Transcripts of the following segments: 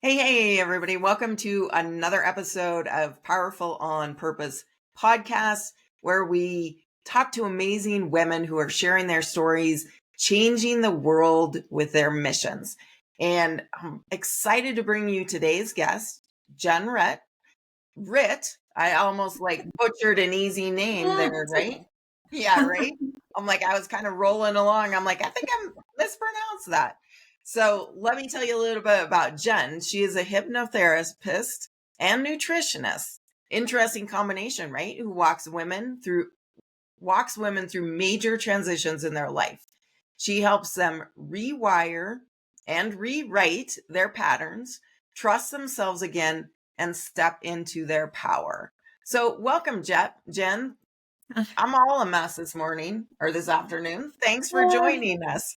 Hey, everybody. Welcome to another episode of Powerful on Purpose podcast, where we talk to amazing women who are sharing their stories, changing the world with their missions. And I'm excited to bring you today's guest, Jenn Ritt. I almost butchered an easy name there, right? Yeah, right. I was kind of rolling along. I think I'm mispronounced that. So let me tell you a little bit about Jenn. She is a hypnotherapist and nutritionist. Interesting combination, right? Who walks women through major transitions in their life. She helps them rewire and rewrite their patterns, trust themselves again, and step into their power. So welcome, Jenn. I'm all a mess this morning or this afternoon. Thanks for joining us.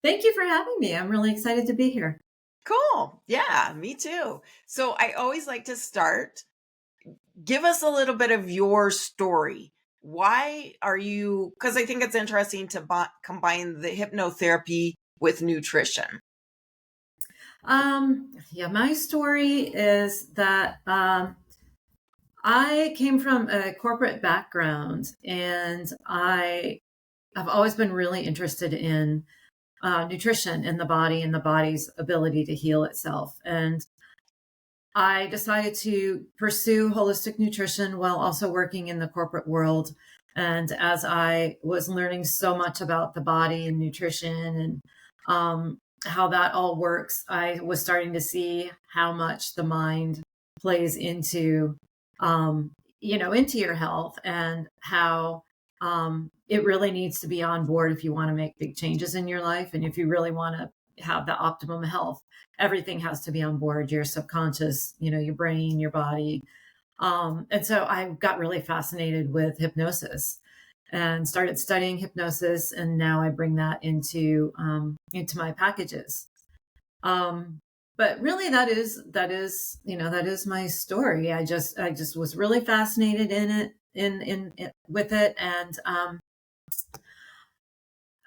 Thank you for having me. I'm really excited to be here. Cool. Yeah, me too. So I always like to start. Give us a little bit of your story. Why are you, because I think it's interesting to combine the hypnotherapy with nutrition. My story is that I came from a corporate background, and I have always been really interested in nutrition in the body and the body's ability to heal itself. And I decided to pursue holistic nutrition while also working in the corporate world. And as I was learning so much about the body and nutrition and how that all works, I was starting to see how much the mind plays into your health, and how it really needs to be on board if you want to make big changes in your life. And if you really want to have the optimum health, everything has to be on board: your subconscious, your brain, your body. And so I got really fascinated with hypnosis and started studying hypnosis. And now I bring that into my packages. But really that is my story. I just was really fascinated with it. And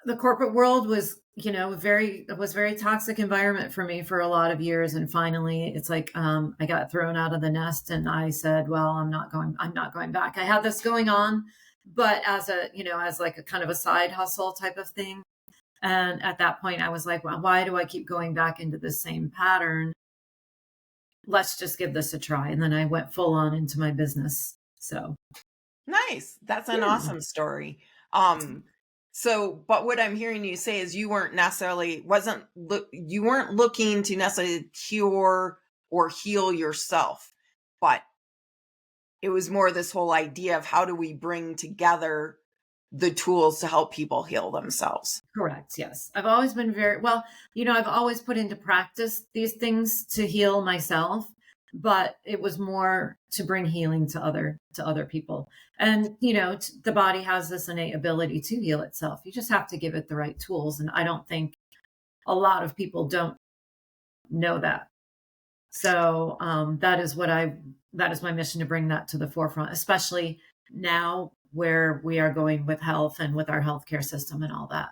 the corporate world was very toxic environment for me for a lot of years. And finally it's like, I got thrown out of the nest, and I said, well, I'm not going back. I had this going on, but as like a kind of a side hustle type of thing. And at that point I was like, well, why do I keep going back into the same pattern? Let's just give this a try. And then I went full on into my business. So Nice. That's an awesome story. But what I'm hearing you say is you weren't looking to necessarily cure or heal yourself, but it was more this whole idea of how do we bring together the tools to help people heal themselves. Correct. Yes. I've always been I've always put into practice these things to heal myself, but it was more to bring healing to other people. And, the body has this innate ability to heal itself. You just have to give it the right tools. And I don't think a lot of people don't know that. So that is my mission, to bring that to the forefront, especially now where we are going with health and with our healthcare system and all that.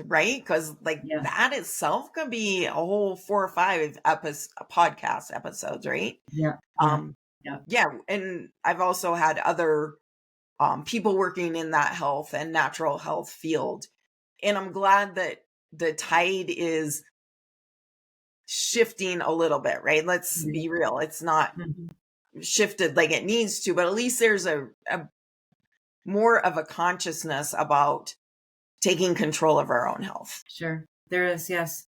Right? Because that itself could be a whole 4 or 5 podcast episodes, right? Yeah. Yeah. And I've also had other people working in that health and natural health field. And I'm glad that the tide is shifting a little bit, right? Let's be real. It's not shifted like it needs to, but at least there's a more of a consciousness about taking control of our own health. Sure. There is. Yes.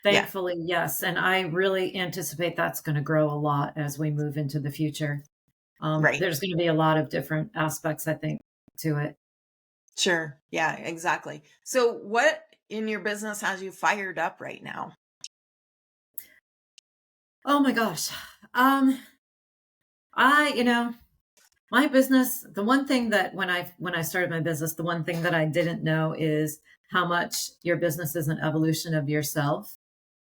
Thankfully, yes. And I really anticipate that's going to grow a lot as we move into the future. Right. There's going to be a lot of different aspects, I think, to it. Sure. Yeah, exactly. So what in your business has you fired up right now? Oh my gosh. My business, the one thing that when I started my business, the one thing that I didn't know is how much your business is an evolution of yourself.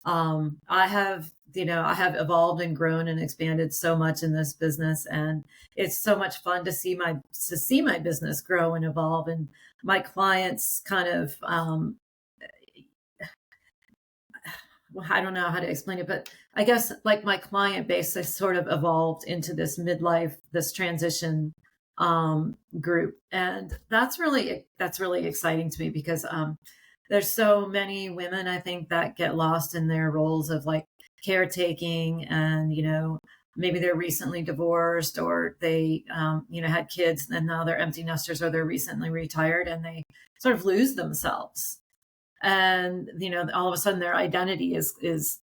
I have evolved and grown and expanded so much in this business, and it's so much fun to see my business grow and evolve, and my clients kind of well, I don't know how to explain it, but I guess like my client base has sort of evolved into this midlife, this transition group. And that's really exciting to me because there's so many women, I think, that get lost in their roles of like caretaking and, maybe they're recently divorced or they, had kids and now they're empty nesters or they're recently retired and they sort of lose themselves. And, all of a sudden their identity is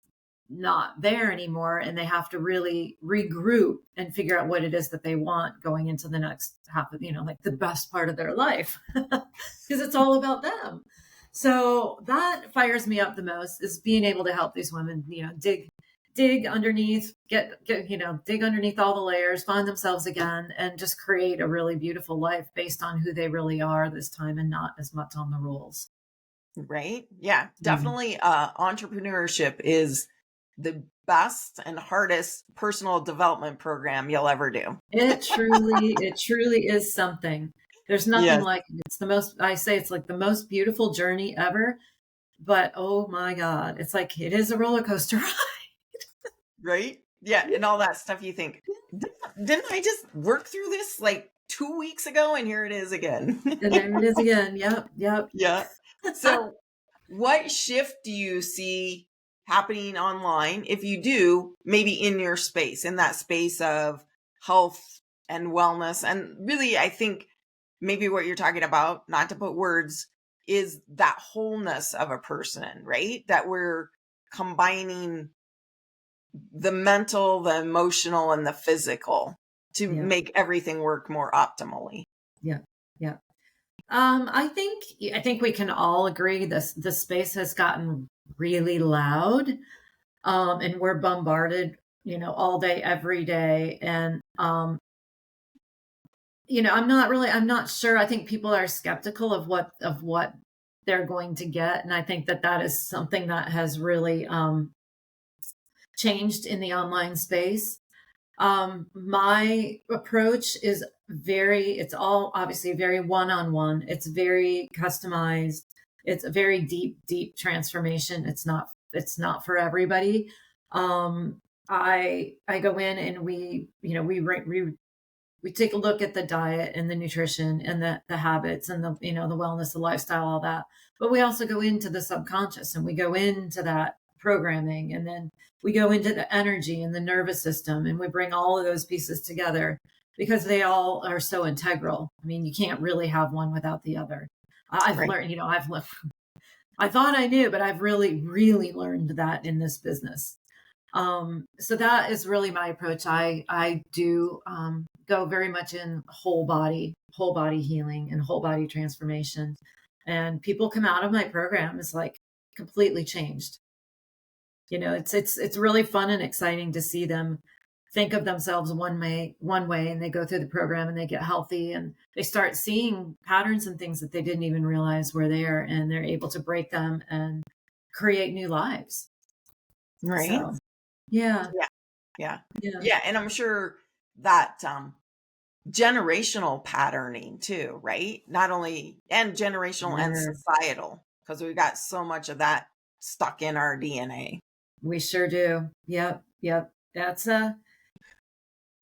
not there anymore. And they have to really regroup and figure out what it is that they want going into the next half of, like the best part of their life, because it's all about them. So that fires me up the most, is being able to help these women, dig underneath, dig underneath all the layers, find themselves again, and just create a really beautiful life based on who they really are this time and not as much on the rules. Right? Yeah, Yeah. definitely. Entrepreneurship is the best and hardest personal development program you'll ever do. It truly is something. There's nothing Yes. like it. I say it's like the most beautiful journey ever, but oh my God, it's like, it is a roller coaster ride. Right? Yeah, and all that stuff you think, didn't I just work through this like 2 weeks ago and here it is again? And there it is again. Yep. Yeah. So what shift do you see happening online, if you do, maybe in your space, in that space of health and wellness? And really, I think maybe what you're talking about, not to put words, is that wholeness of a person, right? That we're combining the mental, the emotional, and the physical to Yeah. make everything work more optimally. Yeah. Yeah. I think we can all agree the space has gotten really loud, and we're bombarded, all day, every day, and I'm not sure. I think people are skeptical of what they're going to get, and I think that is something that has really changed in the online space. My approach is it's all obviously very one-on-one. It's very customized. It's a very deep transformation. It's not for everybody. I go in and we take a look at the diet and the nutrition and the habits and the wellness, the lifestyle, all that. But we also go into the subconscious and we go into that programming, and then we go into the energy and the nervous system, and we bring all of those pieces together because they all are so integral. I mean, you can't really have one without the other. I've Right. learned, I thought I knew, but I've really learned that in this business. So that is really my approach. I do go very much in whole body healing and whole body transformation. And people come out of my program is like completely changed. It's really fun and exciting to see them think of themselves one way, and they go through the program and they get healthy and they start seeing patterns and things that they didn't even realize were there, and they're able to break them and create new lives. Right. So, yeah. Yeah. Yeah. Yeah. Yeah. And I'm sure that generational patterning too, right? Not only, and generational and Yeah. societal, because we've got so much of that stuck in our DNA. We sure do. Yep. That's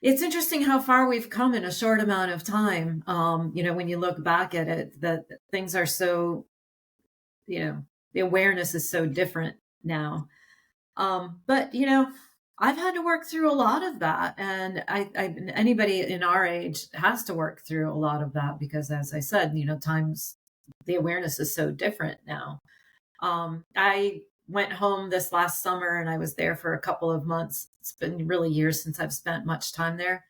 it's interesting how far we've come in a short amount of time. When you look back at it, that things are so, the awareness is so different now. But I've had to work through a lot of that, and anybody in our age has to work through a lot of that because, as I said, times the awareness is so different now. I went home this last summer and I was there for a couple of months. It's been really years since I've spent much time there.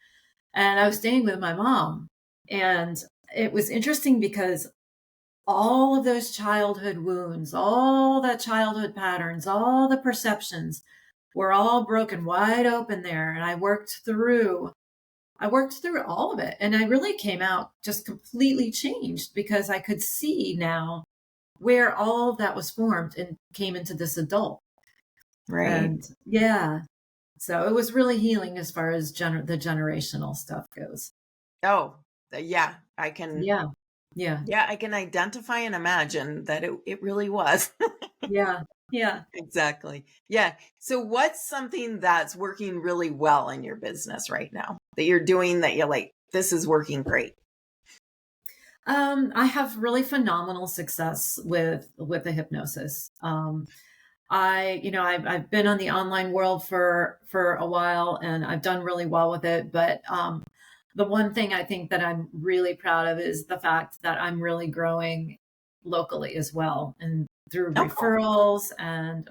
And I was staying with my mom. And it was interesting because all of those childhood wounds, all the childhood patterns, all the perceptions were all broken wide open there. And I worked through all of it. And I really came out just completely changed because I could see now where all of that was formed and came into this adult. Right. And yeah, so it was really healing as far as the generational stuff goes. Oh, yeah. I can. Yeah. Yeah. Yeah, I can identify and imagine that it really was. Yeah. Yeah. Exactly. Yeah. So what's something that's working really well in your business right now that you're doing that you're like, this is working great? I have really phenomenal success with the hypnosis. I've been on the online world for a while, and I've done really well with it. But the one thing I think that I'm really proud of is the fact that I'm really growing locally as well, and through Oh, cool. referrals, and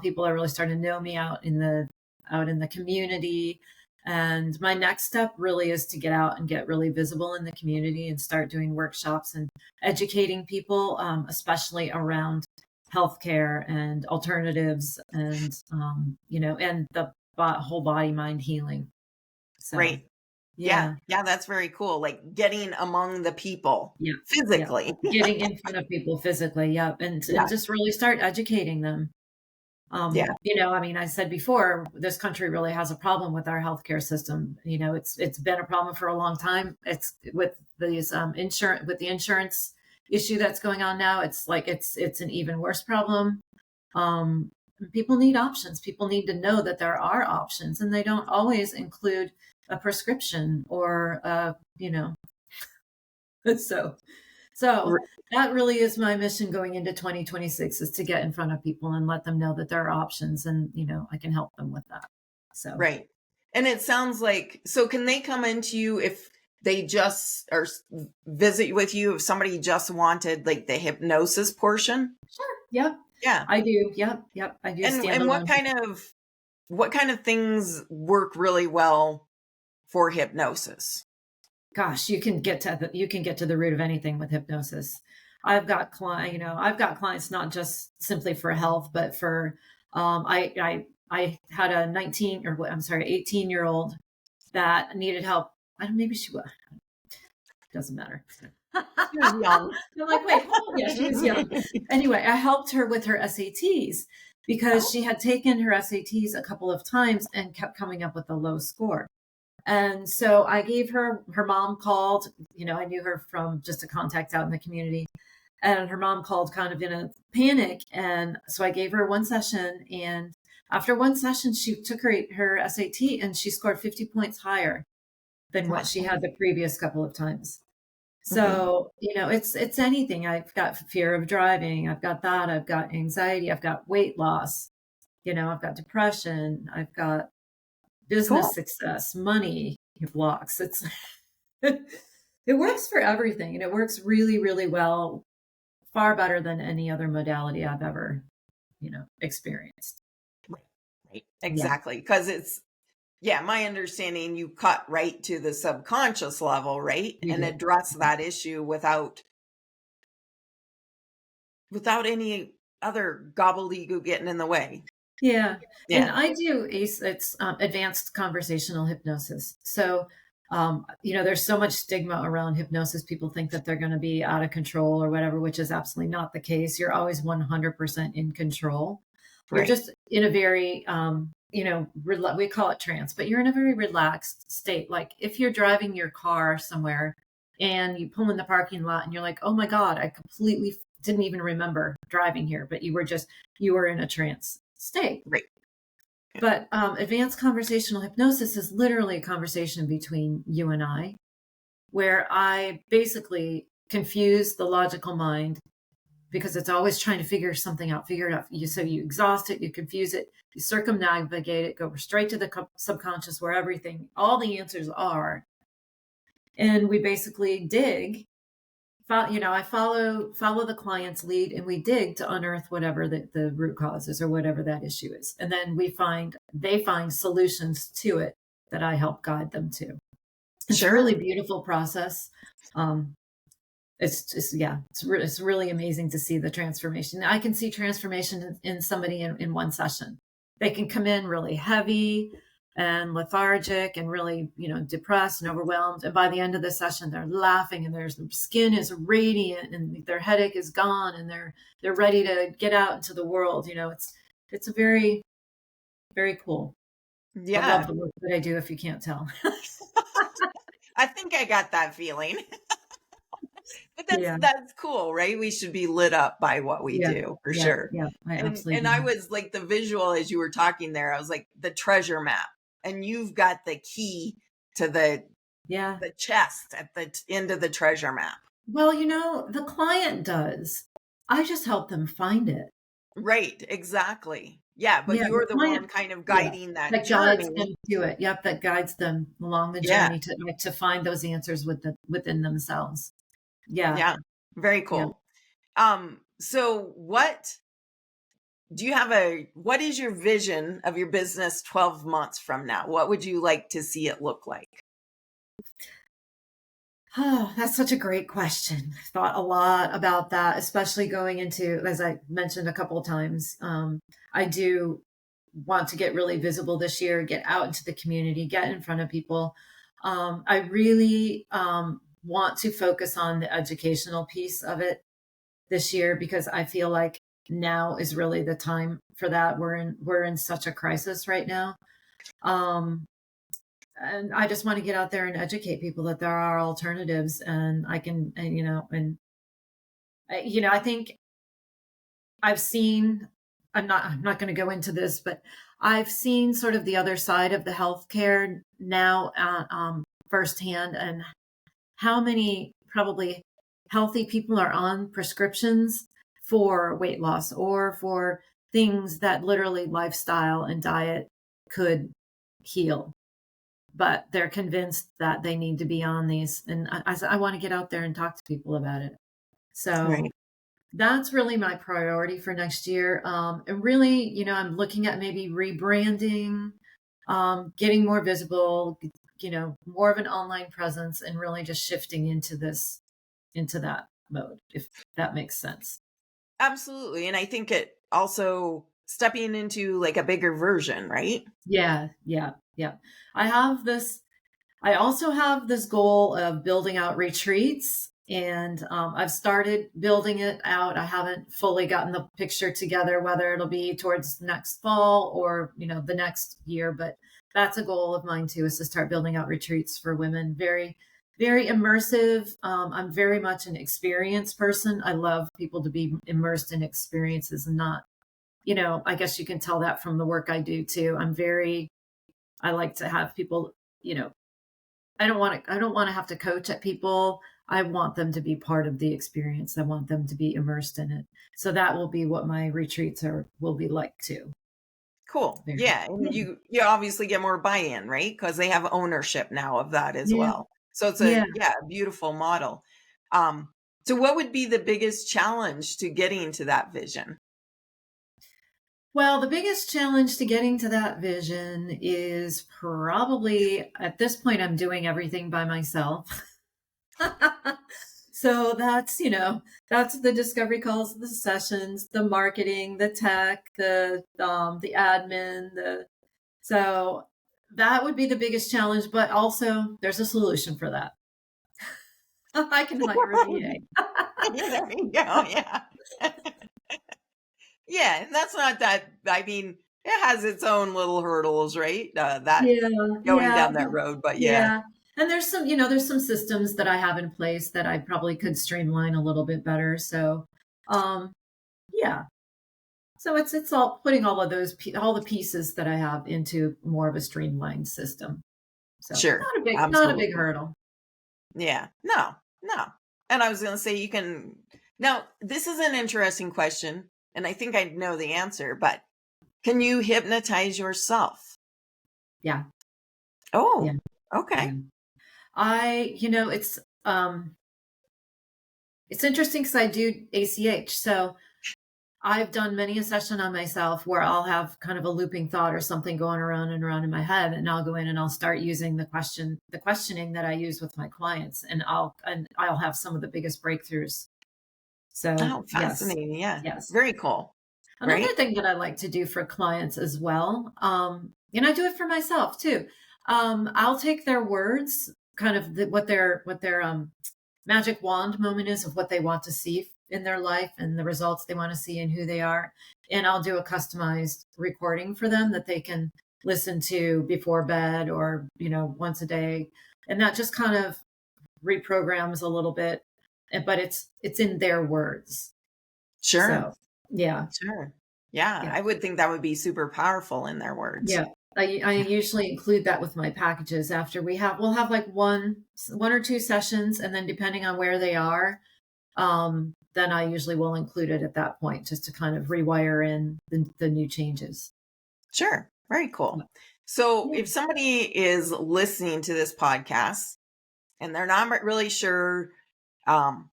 people are really starting to know me out in the community. And my next step really is to get out and get really visible in the community and start doing workshops and educating people, especially around healthcare and alternatives, and and the whole body mind healing. So Great. Yeah. yeah, Yeah. That's very cool. Like getting among the people yeah, yeah. physically. Getting in front of people physically, yeah, and Yeah. just really start educating them. Yeah. I mean, I said before, this country really has a problem with our healthcare system. It's been a problem for a long time. It's with these insurance with the insurance issue that's going on now. It's like it's an even worse problem. Um, People need options. People need to know that there are options, and they don't always include a prescription or so so R- that really is my mission going into 2026, is to get in front of people and let them know that there are options, and I can help them with that. So Right. And it sounds like, so can they come into you if they just or visit with you if somebody just wanted like the hypnosis portion? sure, yep, Yeah. I do. Yep, yep, I do And standalone. what kind of things work really well for hypnosis? Gosh, you can get to the root of anything with hypnosis. I've got clients not just simply for health, but for I had a 19 or I'm sorry, 18-year-old that needed help. I don't maybe she was doesn't matter. She was young. They're like, wait, how old? Yeah, she was young. Anyway, I helped her with her SATs because Oh, she had taken her SATs a couple of times and kept coming up with a low score. And so I gave her mom called, I knew her from just a contact out in the community. And her mom called kind of in a panic. And so I gave her one session. And after one session, she took her SAT and she scored 50 points higher than what she had awesome. the previous couple of times. Hmm. So, it's anything. I've got fear of driving. I've got that. I've got anxiety. I've got weight loss. I've got depression. I've got business Cool. success, money blocks. It works for everything, and it works really, really well, far better than any other modality I've ever, experienced. Right. Right. Yeah, Exactly. Because yeah, my understanding, you cut right to the subconscious level, right? we And do. address that issue without any other gobbledygook getting in the way. Yeah, and Yeah. I do ACE. It's advanced conversational hypnosis. So, there's so much stigma around hypnosis. People think that they're going to be out of control or whatever, which is absolutely not the case. You're always 100% in control. You're Right. just in a very, we call it trance, but you're in a very relaxed state. Like if you're driving your car somewhere and you pull in the parking lot and you're like, oh my God, I completely didn't even remember driving here, but you were in a trance state. Right. But advanced conversational hypnosis is literally a conversation between you and I, where I basically confuse the logical mind because it's always trying to figure it out. You exhaust it, you confuse it, you circumnavigate it, go straight to the subconscious where all the answers are. And we basically dig. I follow the client's lead, and we dig to unearth whatever the root cause is or whatever that issue is. And then they find solutions to it that I help guide them to. It's a Sure. really beautiful process. Um, it's just, yeah, it's really amazing to see the transformation. I can see transformation in somebody in one session. They can come in really heavy and lethargic and really, depressed and overwhelmed. And by the end of the session, they're laughing and their skin is radiant and their headache is gone and they're ready to get out into the world. It's a very, very cool. I love Yeah. the work that I do, if you can't tell. I think I got that feeling. But Yeah. that's cool, right? We should be lit up by what we Yeah. do for Yeah. sure. Yeah. I And absolutely I do. was like the visual as you were talking there, I was like the treasure map. And you've got the key to Yeah. the chest at the end of the treasure map. Well, the client does. I just help them find it. Right, exactly. Yeah, but Yeah, the you're the one client, kind of yeah, guiding that that guides journey. them to it. Yep, that guides them along the Yeah, journey to like, to find those answers within themselves. Yeah, yeah. Very yeah. cool. So what is your vision of your business 12 months from now? What would you like to see it look like? Oh, that's such a great question. I've thought a lot about that, especially going into, as I mentioned a couple of times, I do want to get really visible this year, get out into the community, get in front of people. I really want to focus on the educational piece of it this year because I feel like now is really the time for that. We're in such a crisis right now. Um, and I just want to get out there and educate people that there are alternatives and I can, and, I think I've seen, I'm not going to go into this, but I've seen sort of the other side of the healthcare now, firsthand, and how many probably healthy people are on prescriptions for weight loss or for things that literally lifestyle and diet could heal, but they're convinced that they need to be on these. And I want to get out there and talk to people about it. So Right. that's really my priority for next year. And really, I'm looking at maybe rebranding, getting more visible, more of an online presence, and really just shifting into that mode, if that makes sense. Absolutely. And I think it also stepping into like a bigger version, right? Yeah, yeah, yeah. I have this I also have this goal of building out retreats, and I've started building it out. I haven't fully gotten the picture together, whether it'll be towards next fall or the next year. But that's a goal of mine too, is to start building out retreats for women. Very, very immersive. I'm very much an experience person. I love people to be immersed in experiences and not, I guess you can tell that from the work I do too. I like to have people, you know I don't want to have to coach at people. I want them to be part of the experience. I want them to be immersed in it. So that will be what my retreats will be like too. Cool. Very, Yeah. And yeah. you obviously get more buy-in, right? Because they have ownership now of that as Yeah. well. So it's Yeah. a beautiful model. Um, so what would be the biggest challenge to getting to that vision? Well, the biggest challenge to getting to that vision is probably at this point, I'm doing everything by myself. So that's the discovery calls, the sessions, the marketing, the tech, the admin, so that would be the biggest challenge, but also there's a solution for that. I can hire a VA. There we go. Yeah. Yeah. And that's not that, I mean, it has its own little hurdles, right? That Yeah, going yeah, down that road, but yeah, yeah. And there's some systems that I have in place that I probably could streamline a little bit better. So, um, yeah. So it's all putting all of all the pieces that I have into more of a streamlined system. So sure. not a big Absolutely. hurdle. Yeah. No, no. And I was going to say, now this is an interesting question, and I think I know the answer, but can you hypnotize yourself? Yeah, yeah, Oh, yeah. okay. I, you know, it's interesting because I do ACH. So I've done many a session on myself where I'll have kind of a looping thought or something going around and around in my head, and I'll go in and I'll start using the questioning that I use with my clients, and I'll have some of the biggest breakthroughs. So Oh, yes, fascinating. Yeah. yes. Very cool. Another Right? thing that I like to do for clients as well, and I do it for myself too. I'll take their words, kind of what their magic wand moment is of what they want to see in their life and the results they want to see and who they are. And I'll do a customized recording for them that they can listen to before bed or, once a day. And that just kind of reprograms a little bit but it's in their words. Sure. So yeah. Sure. Yeah. I would think that would be super powerful in their words. Yeah. I usually include that with my packages after we'll have like one or two sessions, and then depending on where they are, then I usually will include it at that point just to kind of rewire in the new changes. Sure. Very cool. So Yeah. if somebody is listening to this podcast and they're not really sure um,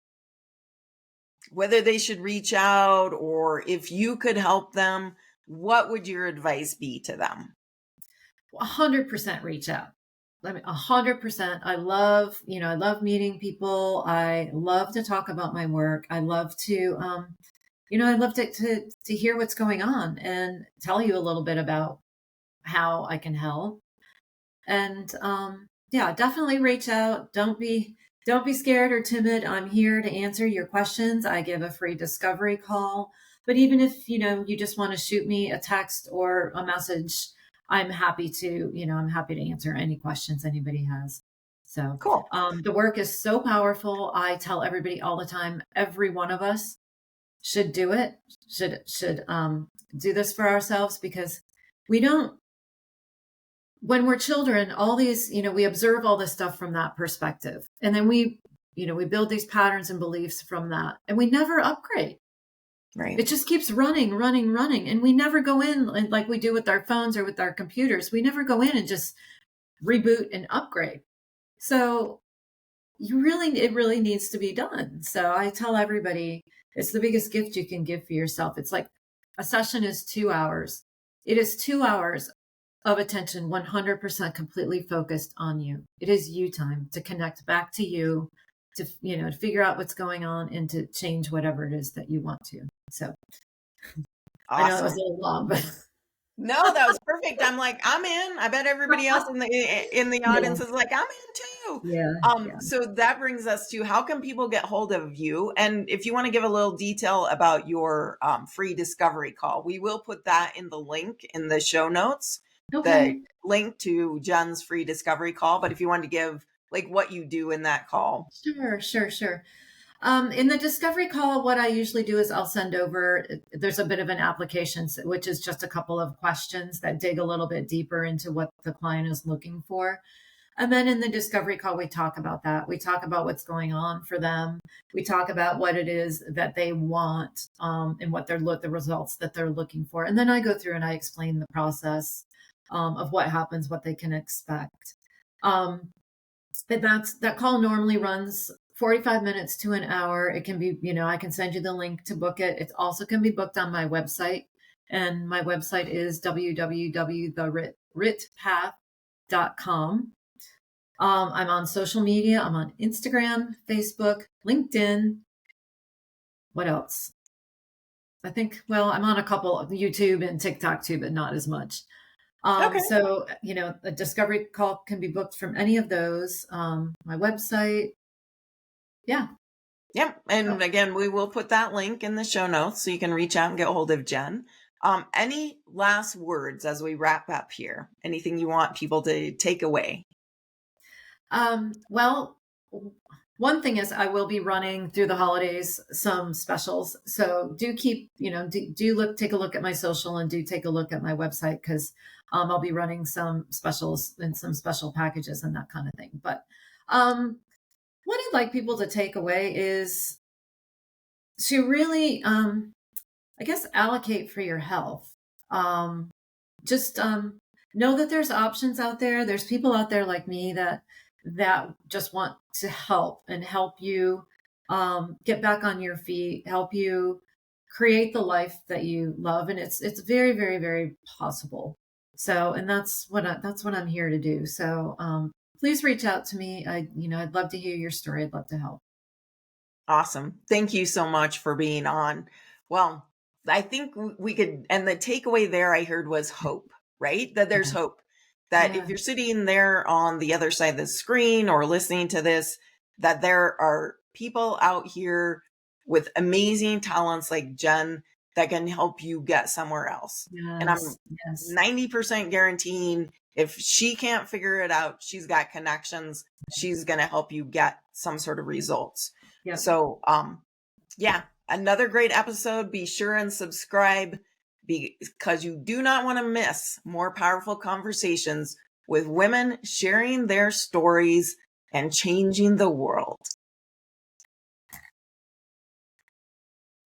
whether they should reach out or if you could help them, what would your advice be to them? 100% reach out. 100%. I love meeting people. I love to talk about my work. I love to, I'd love to hear what's going on and tell you a little bit about how I can help. And yeah, definitely reach out. Don't be scared or timid. I'm here to answer your questions. I give a free discovery call. But even if, you just want to shoot me a text or a message, I'm happy to answer any questions anybody has. So Cool. the work is so powerful. I tell everybody all the time, every one of us should do it, should do this for ourselves, because we don't, when we're children, all these, we observe all this stuff from that perspective. And then we build these patterns and beliefs from that, and we never upgrade. Right. It just keeps running. And we never go in like we do with our phones or with our computers. We never go in and just reboot and upgrade. So it really needs to be done. So I tell everybody, it's the biggest gift you can give for yourself. It's like a session is 2 hours. It is 2 hours of attention, 100% completely focused on you. It is you time to connect back to you, to figure out what's going on and to change whatever it is that you want to. So Awesome. I know it was a little long, but no, that was perfect. I'm like, I'm in. I bet everybody else in the audience is like, I'm in too. Yeah. So that brings us to, how can people get hold of you? And if you want to give a little detail about your free discovery call, we will put that in the link in the show notes. Okay. The link to Jenn's free discovery call. But if you want to give like what you do in that call. Sure. In the discovery call, what I usually do is I'll send over, there's a bit of an application, which is just a couple of questions that dig a little bit deeper into what the client is looking for. And then in the discovery call, we talk about that. We talk about what's going on for them. We talk about what it is that they want, and what the results that they're looking for. And then I go through and I explain the process of what happens, what they can expect. That call normally runs 45 minutes to an hour. It can be, I can send you the link to book it. It also can be booked on my website. And my website is www.theritpath.com. I'm on social media. I'm on Instagram, Facebook, LinkedIn. What else? I think, I'm on a couple of YouTube and TikTok too, but not as much. Okay. So, a discovery call can be booked from any of those. My website. Yeah. Yep. And again, we will put that link in the show notes so you can reach out and get a hold of Jenn. Any last words as we wrap up here? Anything you want people to take away? Well, one thing is I will be running through the holidays some specials. So do keep, take a look at my social, and do take a look at my website, because I'll be running some specials and some special packages and that kind of thing. But what I'd like people to take away is to really, I guess, allocate for your health. Just know that there's options out there. There's people out there like me that just want to help you get back on your feet, help you create the life that you love. And it's very, very, very possible. So, and that's what I'm here to do. So, please reach out to me. I'd love to hear your story. I'd love to help. Awesome. Thank you so much for being on. Well, I think we could, and the takeaway there I heard was hope, right? That there's hope. That if you're sitting there on the other side of the screen or listening to this, that there are people out here with amazing talents like Jenn that can help you get somewhere else. And I'm 90% guaranteeing if she can't figure it out, she's got connections. She's going to help you get some sort of results. Yep. So, yeah, another great episode. Be sure and subscribe because you do not want to miss more powerful conversations with women sharing their stories and changing the world.